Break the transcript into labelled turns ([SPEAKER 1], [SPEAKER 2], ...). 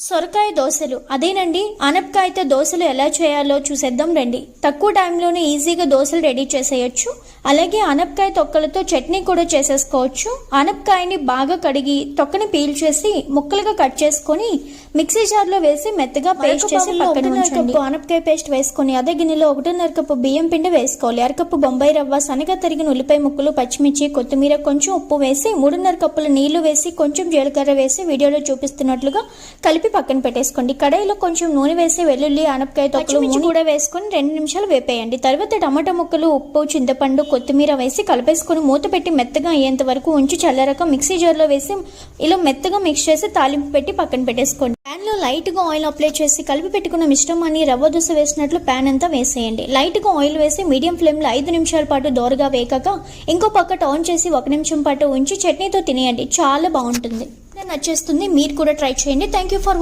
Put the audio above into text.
[SPEAKER 1] సొరకాయ దోశలు అదేనండి. ఆనపకాయతో దోశలు ఎలా చేయాలో చూసేద్దాం రండి. తక్కువ టైంలోనే ఈజీగా దోశలు రెడీ చేసేయచ్చు. అలాగే ఆనపకాయ తొక్కలతో చట్నీ కూడా చేసేసుకోవచ్చు. ఆనపకాయని బాగా కడిగి తొక్కని పీల్ చేసి ముక్కలుగా కట్ చేసుకొని మిక్సీ జార్లో వేసి మెత్తగా పేస్ట్ చేసి పక్కన ఉంచండి. ఆనపకాయ పేస్ట్ వేసుకొని అదే గిన్నెలో 1.5 కప్పు బియ్యం పిండి వేసుకోవాలి. 1/2 కప్పు బొంబాయి రవ్వ, సన్నగా తరిగిన ఉల్లిపాయ ముక్కలు, పచ్చిమిర్చి, కొత్తిమీర, కొంచెం ఉప్పు వేసి 3.5 కప్పుల నీళ్లు వేసి కొంచెం జీలకర్ర వేసి వీడియోలో చూపిస్తున్నట్లుగా కలిపి పక్కన పెట్టేసుకోండి. కడాయిలో కొంచెం నూనె వేసి వెల్లుల్లి, ఆనపకాయ తొక్కలు కూడా వేసుకొని 2 నిమిషాలు వేపేయండి. తర్వాత టమాటా ముక్కలు, ఉప్పు, చింతపండు, కొత్తిమీర వేసి కలిపేసుకొని మూత పెట్టి మెత్తగా అయ్యేంత వరకు ఉంచి చల్లారాక మిక్సీ జార్లో వేసి ఇలా మెత్తగా మిక్స్ చేసి తాలింపు పెట్టి పక్కన పెట్టేసుకోండి. ప్యాన్లో లైట్గా ఆయిల్ అప్లై చేసి కలిపి పెట్టుకున్న మిశ్రమాన్ని రవ్వ దోశ వేసినట్లు ప్యాన్ అంతా వేసేయండి. లైట్గా ఆయిల్ వేసి మీడియం ఫ్లేమ్లో 5 నిమిషాల పాటు దోరగా వేకాక ఇంకో పక్క టర్న్ చేసి 1 నిమిషం పాటు ఉంచి చట్నీతో తినేయండి. చాలా బాగుంటుంది, నచ్చేస్తుంది. మీరు కూడా ట్రై చేయండి. Thank you for